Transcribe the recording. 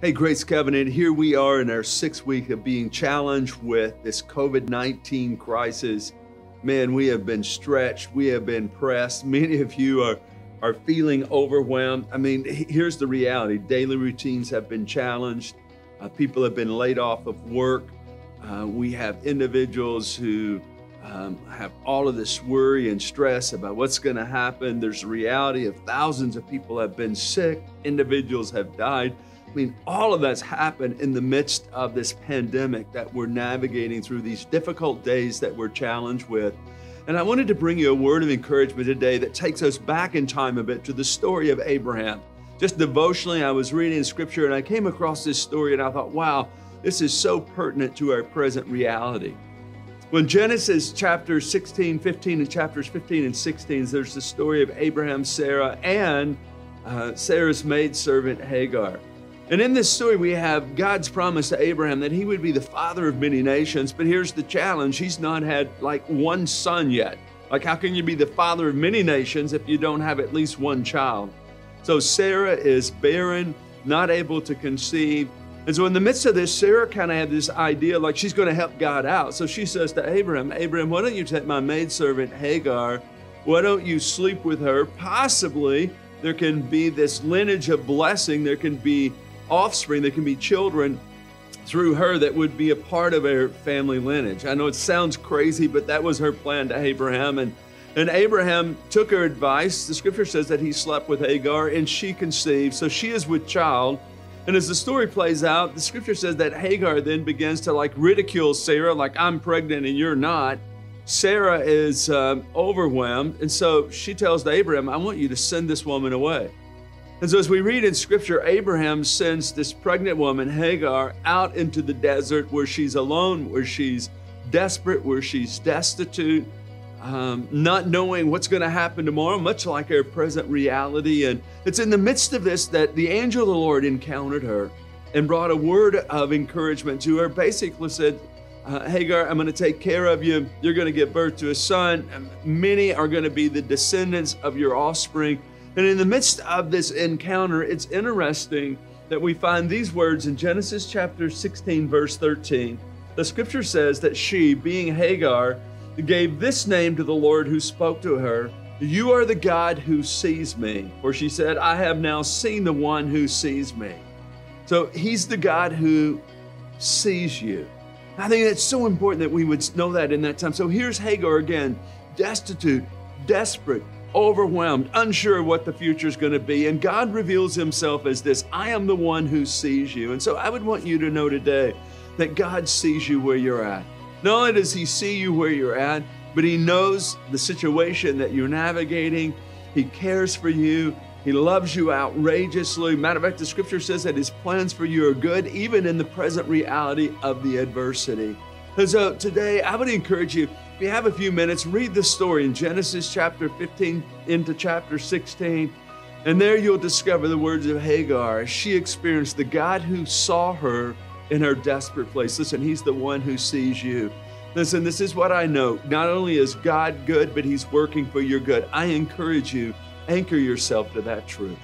Hey, Grace Covenant, here we are in our 6th week of being challenged with this COVID-19 crisis. Man, we have been stretched, we have been pressed. Many of you are feeling overwhelmed. I mean, here's the reality. Daily routines have been challenged. People have been laid off of work. We have individuals who have all of this worry and stress about what's going to happen. There's the reality of thousands of people have been sick. Individuals have died. I mean, all of that's happened in the midst of this pandemic that we're navigating through, these difficult days that we're challenged with. And I wanted to bring you a word of encouragement today that takes us back in time a bit to the story of Abraham. Just devotionally, I was reading scripture and I came across this story and I thought, wow, this is so pertinent to our present reality. When Genesis chapter 16, 15, and chapters 15 and 16, there's the story of Abraham, Sarah, and Sarah's maidservant Hagar. And in this story, we have God's promise to Abraham that he would be the father of many nations. But here's the challenge. He's not had like one son yet. Like, how can you be the father of many nations if you don't have at least one child? So Sarah is barren, not able to conceive. And so in the midst of this, Sarah kind of had this idea like she's going to help God out. So she says to Abraham, why don't you take my maidservant Hagar? Why don't you sleep with her? Possibly there can be this lineage of blessing. There can be offspring, there can be children through her that would be a part of her family lineage. I know it sounds crazy, but that was her plan to Abraham. And Abraham took her advice. The scripture says that he slept with Hagar and she conceived. So she is with child. And as the story plays out, the scripture says that Hagar then begins to ridicule Sarah, like, I'm pregnant and you're not. Sarah is overwhelmed. And so she tells to Abraham, I want you to send this woman away. And so as we read in scripture, Abraham sends this pregnant woman, Hagar, out into the desert where she's alone, where she's desperate, where she's destitute, not knowing what's going to happen tomorrow, much like our present reality. And it's in the midst of this that the angel of the Lord encountered her and brought a word of encouragement to her. Basically said, Hagar, I'm going to take care of you. You're going to give birth to a son. Many are going to be the descendants of your offspring. And in the midst of this encounter, it's interesting that we find these words in Genesis chapter 16, verse 13. The scripture says that she, being Hagar, gave this name to the Lord who spoke to her, you are the God who sees me. For she said, I have now seen the one who sees me. So he's the God who sees you. I think that's so important that we would know that in that time. So here's Hagar again, destitute, desperate, overwhelmed, unsure what the future is going to be. And God reveals himself as this, I am the one who sees you. And so I would want you to know today that God sees you where you're at. Not only does he see you where you're at, but he knows the situation that you're navigating. He cares for you. He loves you outrageously. Matter of fact, the scripture says that his plans for you are good, even in the present reality of the adversity. And so today, I would encourage you, if you have a few minutes, read the story in Genesis chapter 15 into chapter 16. And there you'll discover the words of Hagar. She experienced the God who saw her in her desperate place. Listen, he's the one who sees you. Listen, this is what I know. Not only is God good, but he's working for your good. I encourage you, anchor yourself to that truth.